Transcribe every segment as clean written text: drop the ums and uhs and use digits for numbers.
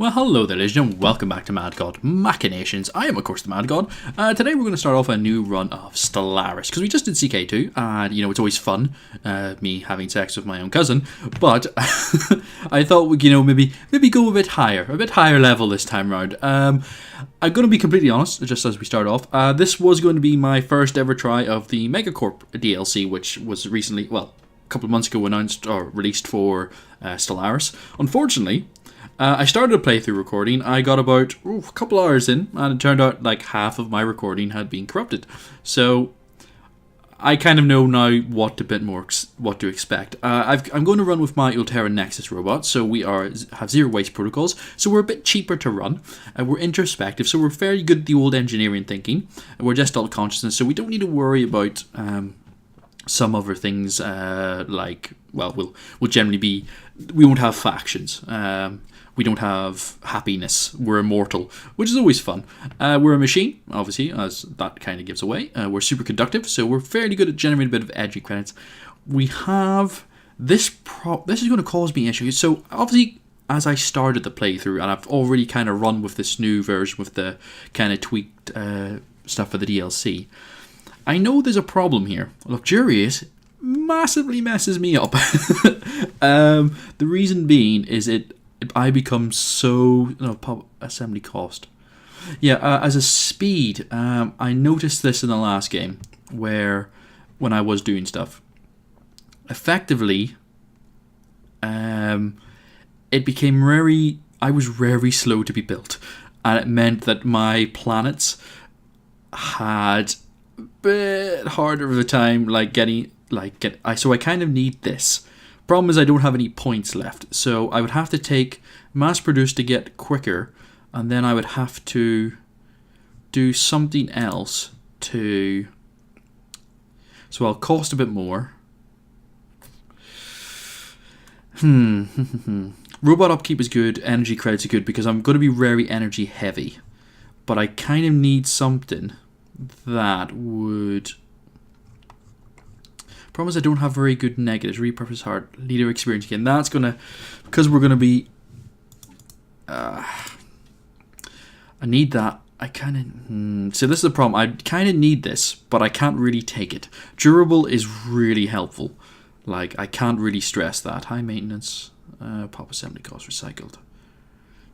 Well, hello there, ladies and gentlemen. Welcome back to Madgod Machinations. I am, of course, the Madgod. Today we're going to start off a new run of Stellaris, because we just did CK2, and, you know, it's always fun, me having sex with my own cousin, but I thought we'd, maybe go a bit higher level this time around. I'm going to be completely honest, just as we start off, this was going to be my first ever try of the MegaCorps DLC, which was recently, well, a couple of months ago announced or released for Stellaris. Unfortunately, I started a playthrough recording. I got about a couple hours in, and it turned out like half of my recording had been corrupted. So I kind of know now what to expect. I'm going to run with my Ulterran Nexus robot, so we have zero waste protocols. So we're a bit cheaper to run. We're introspective, so we're very good at the old engineering thinking. We're just all consciousness, so we don't need to worry about some other things we'll generally be. We won't have factions. We don't have happiness. We're immortal, which is always fun. We're a machine, obviously, as that kind of gives away. We're super conductive, so we're fairly good at generating a bit of edgy credits. We have this this is going to cause me issues. So, obviously, as I started the playthrough, and I've already kind of run with this new version with the kind of tweaked stuff for the DLC, I know there's a problem here. Luxurious massively messes me up. The reason being is I become so... assembly cost. Yeah, as a speed, I noticed this in the last game, when I was doing stuff. Effectively, it became I was very slow to be built. And it meant that my planets had a bit harder of a time, so I kind of need this. Problem is I don't have any points left, so I would have to take mass produce to get quicker, and then I would have to do something else so I'll cost a bit more. Robot upkeep is good, energy credits are good, because I'm going to be very energy heavy, but I kind of need something that would... Problem is I don't have very good negatives. Repurpose hard. Leader experience again. That's going to... Because we're going to be... I need that. I kind of... So this is the problem. I kind of need this, but I can't really take it. Durable is really helpful. Like, I can't really stress that. High maintenance. Pop assembly cost recycled.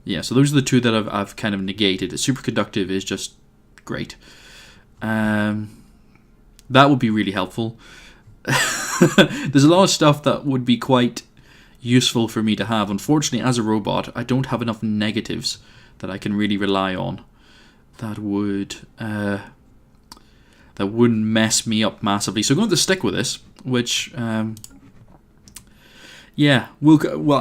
Yeah, so those are the two that I've kind of negated. Superconductive is just great. That would be really helpful. There's a lot of stuff that would be quite useful for me to have. Unfortunately, as a robot, I don't have enough negatives that I can really rely on. That wouldn't mess me up massively. So I'm going to stick with this, which I'll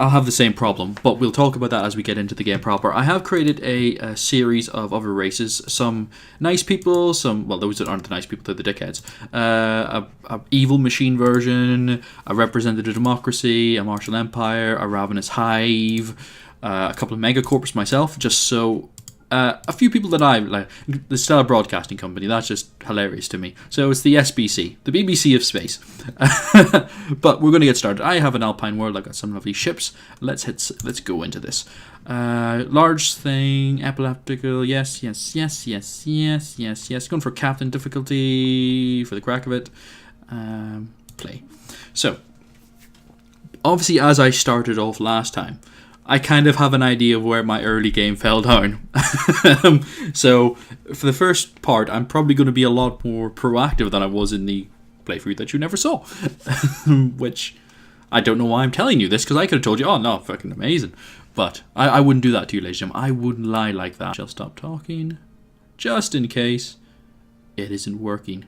have the same problem, but we'll talk about that as we get into the game proper. I have created a series of other races. Some nice people, those that aren't the nice people, they're the dickheads. A evil machine version, a representative democracy, a martial empire, a ravenous hive, a couple of MegaCorps myself, just so... a few people that I like, the Stellar Broadcasting Company, that's just hilarious to me. So it's the SBC, the BBC of space. But we're going to get started. I have an Alpine world, I've got some lovely ships. Let's go into this. Large thing, epileptical, yes. Going for captain difficulty, for the crack of it. Play. So, obviously as I started off last time, I kind of have an idea of where my early game fell down. So, for the first part, I'm probably going to be a lot more proactive than I was in the playthrough that you never saw. Which, I don't know why I'm telling you this, because I could have told you, oh no, fucking amazing. But, I wouldn't do that to you, ladies and gentlemen. I wouldn't lie like that. I'll stop talking, just in case it isn't working.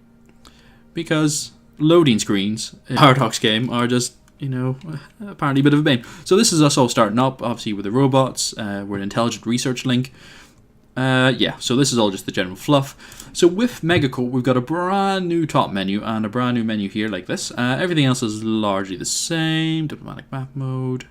Because loading screens in a Paradox game are just... apparently a bit of a bane. So this is us all starting up, obviously with the robots. We're an intelligent research link. So this is all just the general fluff. So with MegaCorps, we've got a brand new top menu and a brand new menu here like this. Everything else is largely the same. Diplomatic map mode.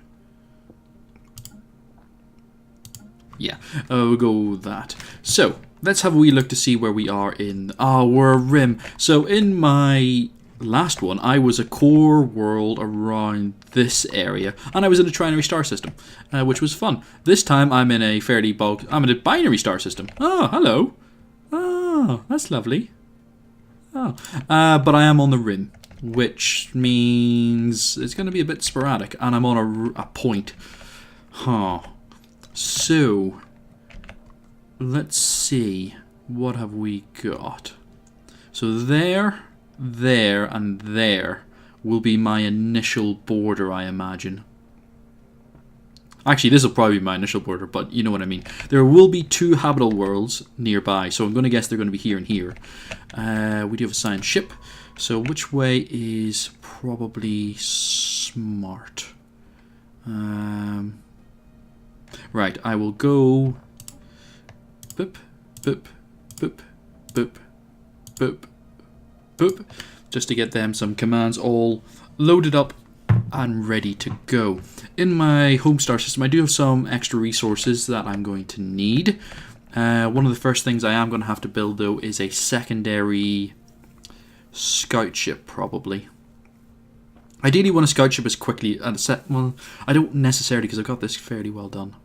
Yeah, we'll go with that. So let's have a wee look to see where we are in... we're a rim. So in my last one, I was a core world around this area, and I was in a trinary star system, which was fun. This time, I'm in a I'm in a binary star system. Oh, hello. Oh, that's lovely. Oh, but I am on the rim, which means it's going to be a bit sporadic, and I'm on a point. Huh. So, let's see. What have we got? So there, and there will be my initial border, I imagine. Actually, this will probably be my initial border, but you know what I mean. There will be 2 habitable worlds nearby, so I'm going to guess they're going to be here and here. We do have a science ship, so which way is probably smart? Right, I will go... Boop, boop, boop, boop, boop, boop, just to get them some commands all loaded up and ready to go. In my home star system, I do have some extra resources that I'm going to need. One of the first things I am going to have to build, though, is a secondary scout ship, probably. Ideally, want a scout ship as quickly as well, I don't necessarily, because I've got this fairly well done.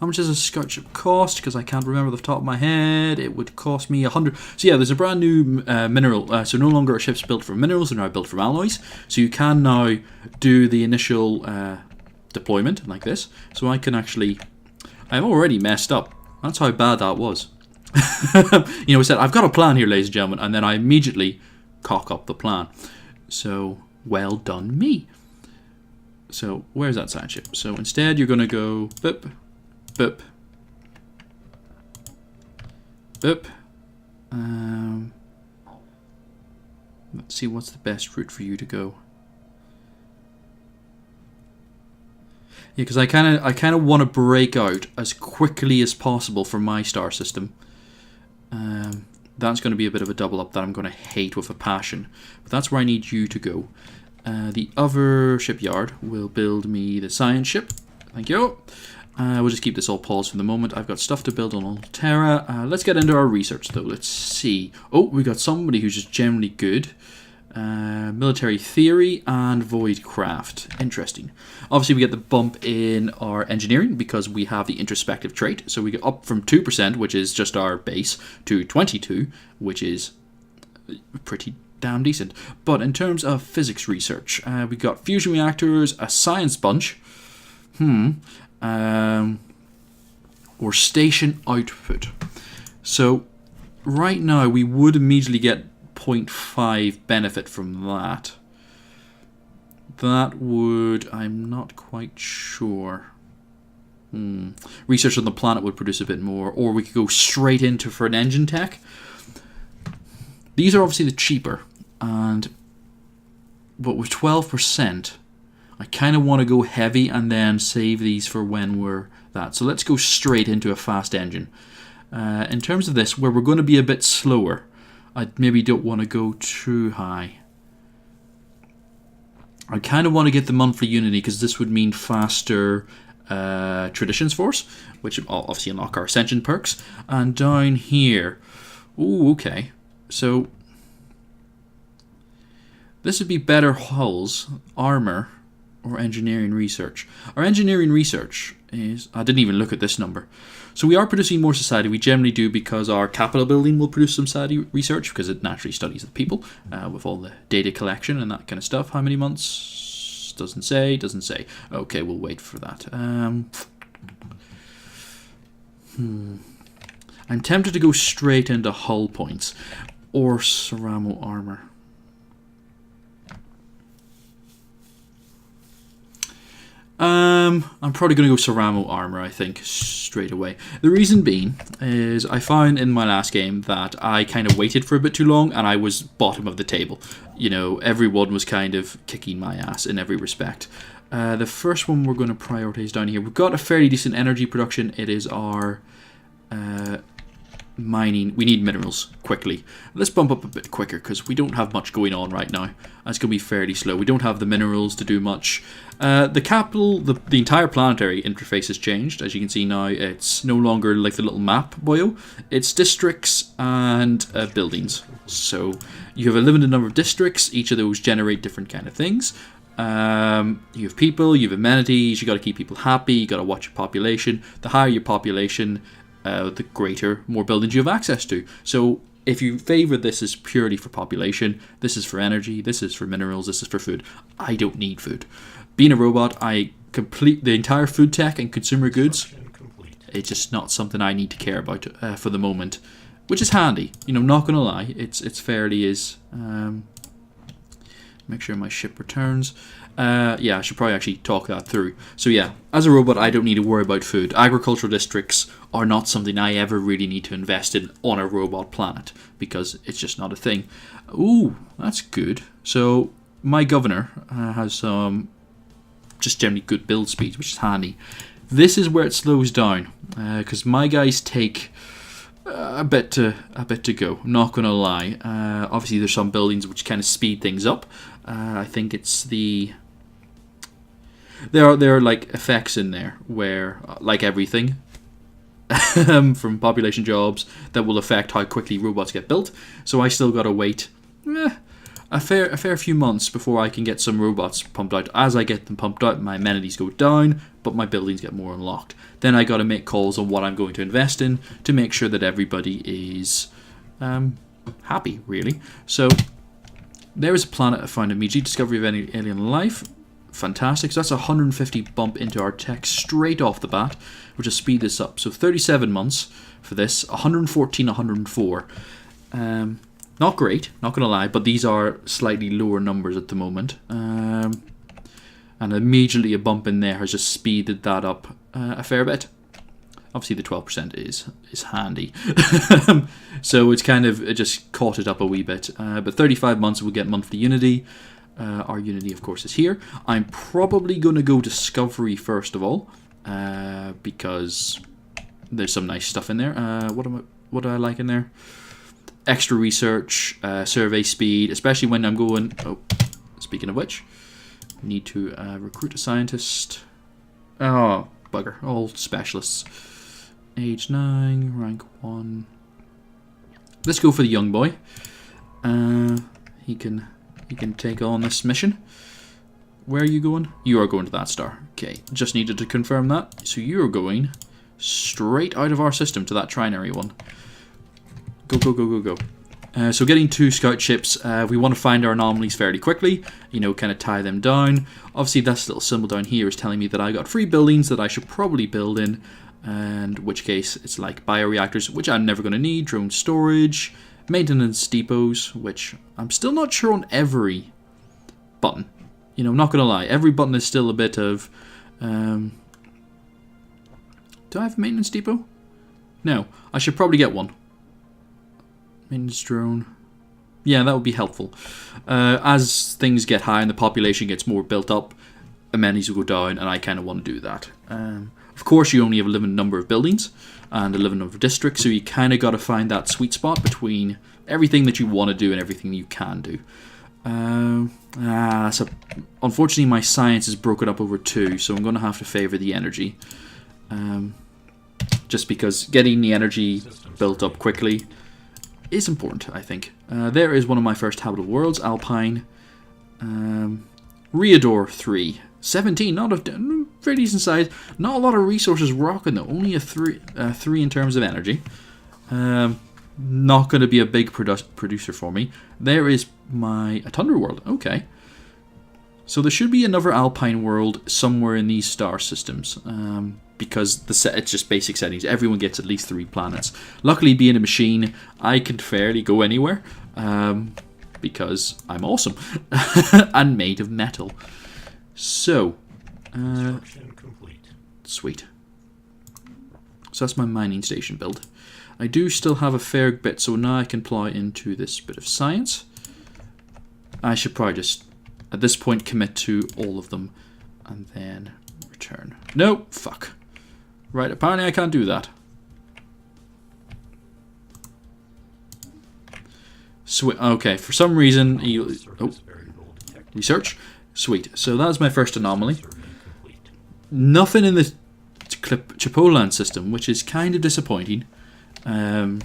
How much does a scout ship cost? Because I can't remember off the top of my head. It would cost me 100. So yeah, there's a brand new mineral. So no longer are ships built from minerals, they're now built from alloys. So you can now do the initial deployment like this. So I can actually... I've already messed up. That's how bad that was. You know, I said, I've got a plan here, ladies and gentlemen. And then I immediately cock up the plan. So, well done me. So, where's that science ship? So instead, you're going to go... Boop. Boop. Boop. Let's see what's the best route for you to go. Yeah, because I kind of want to break out as quickly as possible from my star system. That's going to be a bit of a double up that I'm going to hate with a passion. But that's where I need you to go. The other shipyard will build me the science ship. Thank you. We'll just keep this all paused for the moment. I've got stuff to build on Ulterra. Let's get into our research, though. Let's see. Oh, we got somebody who's just generally good. Military theory and voidcraft. Interesting. Obviously, we get the bump in our engineering because we have the introspective trait. So we get up from 2%, which is just our base, to 22, which is pretty damn decent. But in terms of physics research, we got fusion reactors, a science bunch. Or station output. So right now we would immediately get 0.5 benefit from that. That would... I'm not quite sure. Research on the planet would produce a bit more, or we could go straight into for an engine tech. These are obviously the cheaper, but with 12%, I kind of want to go heavy and then save these for when we're that. So let's go straight into a fast engine. In terms of this, where we're going to be a bit slower, I maybe don't want to go too high. I kind of want to get the monthly unity because this would mean faster traditions for us, which will obviously unlock our ascension perks. And down here, ooh, okay. So this would be better hulls, armor, or engineering research. Our engineering research is... I didn't even look at this number. So we are producing more society. We generally do because our capital building will produce some society research because it naturally studies the people with all the data collection and that kind of stuff. How many months? Doesn't say. Doesn't say. Okay, we'll wait for that. I'm tempted to go straight into hull points or ceramo armor. I'm probably going to go ceramo armor, I think, straight away. The reason being is I found in my last game that I kind of waited for a bit too long and I was bottom of the table. You know, everyone was kind of kicking my ass in every respect. The first one we're going to prioritize down here. We've got a fairly decent energy production. It is our mining. We need minerals quickly. Let's bump up a bit quicker because we don't have much going on right now. It's going to be fairly slow. We don't have the minerals to do much. The capital, the entire planetary interface has changed. As you can see now, it's no longer like the little map boyo. It's districts and buildings. So you have a limited number of districts. Each of those generate different kind of things. You have people, you have amenities, you got to keep people happy, you got to watch your population. The higher your population, the greater, more buildings you have access to. So if you favor this as purely for population, this is for energy, this is for minerals, this is for food. I don't need food. Being a robot, I complete the entire food tech and consumer goods. It's just not something I need to care about for the moment, which is handy. You know, not gonna lie, it's fairly is. Make sure my ship returns. Yeah, I should probably actually talk that through. So yeah, as a robot, I don't need to worry about food. Agricultural districts are not something I ever really need to invest in on a robot planet because it's just not a thing. Ooh, that's good. So my governor has just generally good build speed, which is handy. This is where it slows down because my guys take a bit to go. I'm not gonna lie. Obviously, there's some buildings which kind of speed things up. I think it's the there are like effects in there where like everything from population jobs that will affect how quickly robots get built. So I still gotta wait a fair few months before I can get some robots pumped out. As I get them pumped out, my amenities go down, but my buildings get more unlocked. Then I got to make calls on what I'm going to invest in to make sure that everybody is happy, really. So there is a planet I found immediately. Discovery of any alien life. Fantastic. So that's a 150 bump into our tech straight off the bat, which will speed this up. So 37 months for this. 114, 104. Not great, not going to lie, but these are slightly lower numbers at the moment. And immediately a bump in there has just speeded that up a fair bit. Obviously the 12% is handy. So it's kind of, it just caught it up a wee bit. But 35 months we'll get monthly Unity. Our Unity, of course, is here. I'm probably going to go Discovery first of all, because there's some nice stuff in there. What do I like in there? Extra research, survey speed, especially when I'm going... Oh, speaking of which, need to recruit a scientist. Oh, bugger. All specialists. Age 9, rank 1. Let's go for the young boy. He can take on this mission. Where are you going? You are going to that star. Okay, just needed to confirm that. So you're going straight out of our system to that trinary one. Go, go, go, go, go. So getting 2 scout ships, we want to find our anomalies fairly quickly, you know, kind of tie them down. Obviously, this little symbol down here is telling me that I got 3 buildings that I should probably build in, and in which case it's like bioreactors, which I'm never going to need, drone storage, maintenance depots, which I'm still not sure on every button. You know, I'm not going to lie, every button is still a bit of... do I have a maintenance depot? No, I should probably get one. Maintenance drone. Yeah, that would be helpful. As things get high and the population gets more built up, amenities will go down, and I kind of want to do that. Of course, you only have a limited number of buildings and a limited number of districts, so you kind of got to find that sweet spot between everything that you want to do and everything you can do. So unfortunately, my science is broken up over 2, so I'm going to have to favor the energy. Just because getting the energy built up quickly is important, I think. There is one of my first habitable worlds, Alpine. Reador 3. 17, not a very decent size. Not a lot of resources rocking though. Only a 3 in terms of energy. Not going to be a big producer for me. There is a Tundra world. Okay. So there should be another Alpine world somewhere in these star systems. Because it's just basic settings. Everyone gets at least 3 planets. Luckily, being a machine, I can fairly go anywhere. Because I'm awesome. And made of metal. So, complete. Sweet. So that's my mining station build. I do still have a fair bit, so now I can plow into this bit of science. I should probably just, at this point, commit to all of them, and then return. No, fuck. Right, apparently I can't do that. Sweet. Okay, for some reason, research. Sweet. So that's my first anomaly. Nothing in the Chipolan system, which is kind of disappointing. Of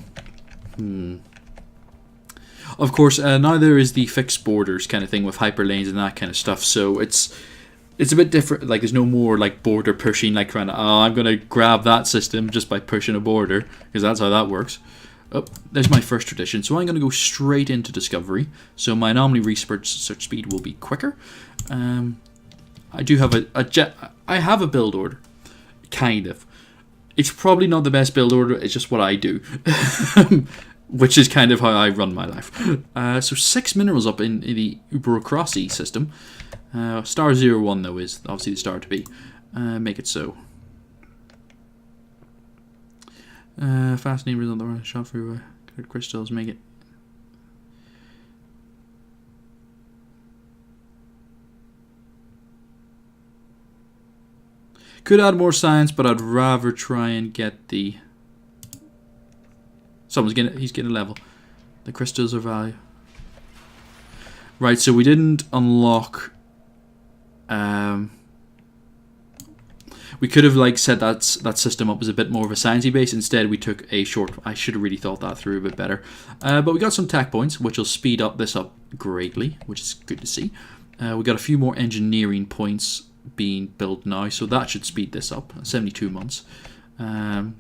course, now there is the fixed borders kind of thing with hyperlanes and that kind of stuff. So it's a bit different. Like there's no more like border pushing, like trying to I'm gonna grab that system just by pushing a border, because that's how that works. Oh, there's my first tradition. So I'm going to go straight into discovery. So my anomaly research speed will be quicker. I do have I have a build order, kind of. It's probably not the best build order. It's just what I do, which is kind of how I run my life. So 6 minerals up in the bureaucracy system. Star 01 though is obviously the star to be. Make it so. Fascinating on the run shot through crystals, make it. Could add more science, but I'd rather try and get the. He's getting a level. The crystals are value. Right, so we didn't unlock. We could have like set that system up as a bit more of a sciencey base. Instead, we took a short. I should have really thought that through a bit better. But we got some tech points, which will speed up this up greatly, which is good to see. We got a few more engineering points being built now, so that should speed this up. 72 months. Yeah,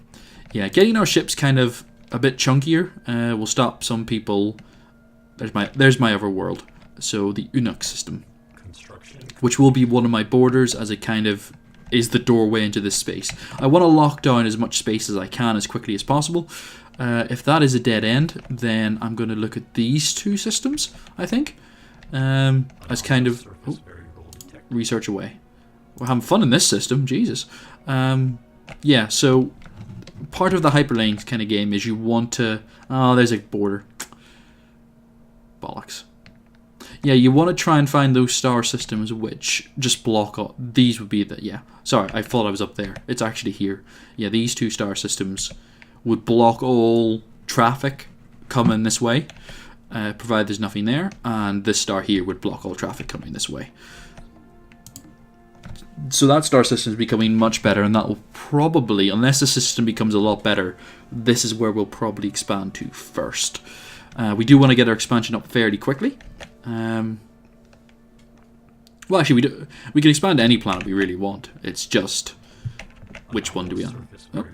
getting our ships kind of a bit chunkier will stop some people. There's my other world. So the Unux system, which will be one of my borders, as it kind of is the doorway into this space. I want to lock down as much space as I can as quickly as possible. If that is a dead end, then I'm going to look at these two systems, I think, as kind of research away. We're having fun in this system, Jesus. Yeah, so part of the hyperlane kind of game is you want to. Oh, there's a border. Bollocks. Yeah, you want to try and find those star systems which just block up. These would be the. Yeah, sorry, I thought I was up there. It's actually here. Yeah, these two star systems would block all traffic coming this way, provided there's nothing there, and this star here would block all traffic coming this way. So that star system is becoming much better, and that will probably, unless the system becomes a lot better, this is where we'll probably expand to first. We do want to get our expansion up fairly quickly. Well, actually, we can expand to any planet we really want. It's just which one do we want? Oh.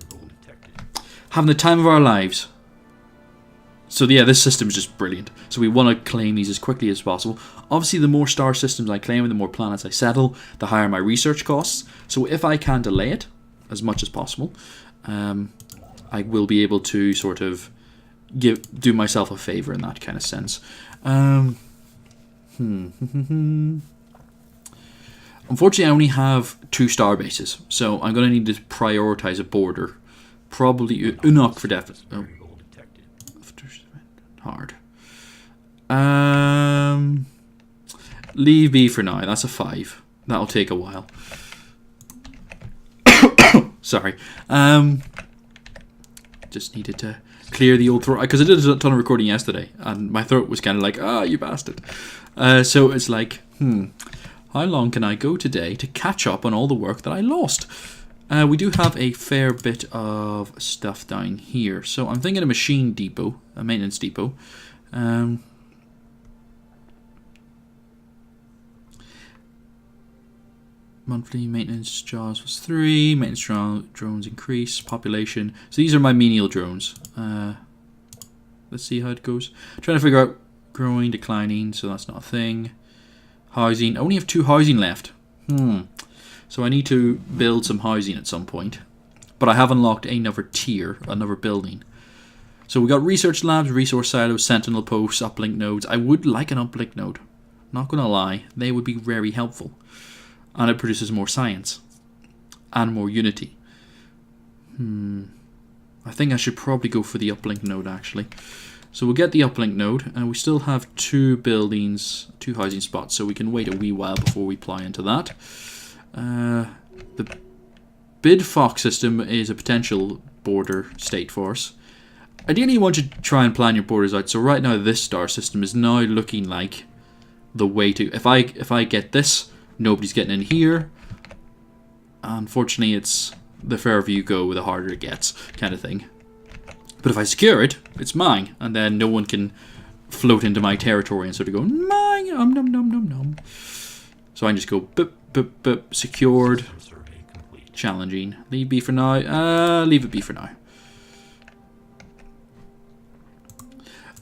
Having the time of our lives. So yeah, this system is just brilliant. So we want to claim these as quickly as possible. Obviously, the more star systems I claim and the more planets I settle, the higher my research costs. So if I can delay it as much as possible, I will be able to sort of do myself a favor in that kind of sense. Unfortunately, I only have 2 star bases, so I'm going to need to prioritize a border. Probably Unok for definite. Oh. Hard. Leave B for now. That's a 5. That'll take a while. Sorry. Just needed to clear the old throat, because I did a ton of recording yesterday, and my throat was kind of like, you bastard. So it's like, how long can I go today to catch up on all the work that I lost? We do have a fair bit of stuff down here. So I'm thinking a machine depot, a maintenance depot. Monthly maintenance jobs was 3. Maintenance drones increase. Population. So these are my menial drones. Let's see how it goes. Trying to figure out growing, declining. So that's not a thing. Housing. I only have 2 housing left. So I need to build some housing at some point. But I have unlocked another tier, another building. So we got research labs, resource silos, sentinel posts, uplink nodes. I would like an uplink node. Not going to lie, they would be very helpful. And it produces more science. And more unity. I think I should probably go for the uplink node actually. So we'll get the uplink node, and we still have 2 buildings, 2 housing spots, so we can wait a wee while before we ply into that. The Bid Fox system is a potential border state for us. ideally you want to try and plan your borders out. So right now this star system is now looking like the way to... If I get this, nobody's getting in here. Unfortunately, it's the further you go, the harder it gets, kind of thing. But if I secure it, it's mine, and then no one can float into my territory and sort of go, mine, nom nom nom nom. So I can just go, boop, boop, boop, secured, challenging. Leave B for now. Leave it B for now.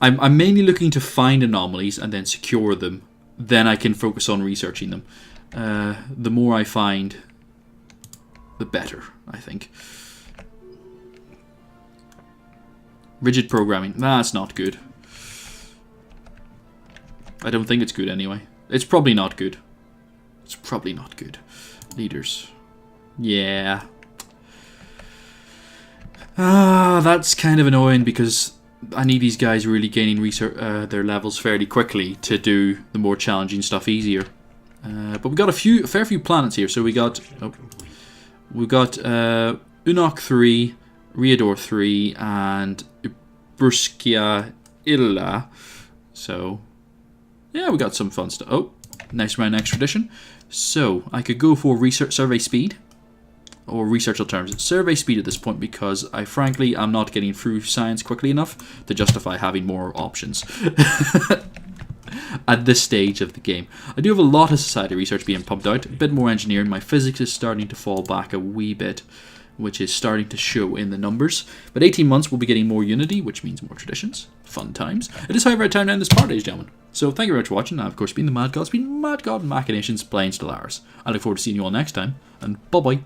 I'm mainly looking to find anomalies and then secure them. Then I can focus on researching them. The more I find, the better, I think. Rigid programming. That's not good. I don't think it's good anyway. It's probably not good. It's probably not good. Leaders. Yeah. That's kind of annoying because I need these guys really gaining research, their levels fairly quickly to do the more challenging stuff easier. But we got a fair few planets here. So we got Unok 3, Riador 3, and Bruskia Illa. So yeah, we got some fun stuff. Oh, nice round extradition. So I could go for research survey speed or research alternatives. Survey speed at this point because I'm not getting through science quickly enough to justify having more options at this stage of the game. I do have a lot of society research being pumped out, a bit more engineering. My physics is starting to fall back a wee bit, which is starting to show in the numbers. But 18 months we'll be getting more unity, which means more traditions. Fun times. It is however time to end this part, ladies and gentlemen. So thank you very much for watching. I've of course been the Madgod. It's been Madgod Machinations playing Stellaris. I look forward to seeing you all next time, and bye bye.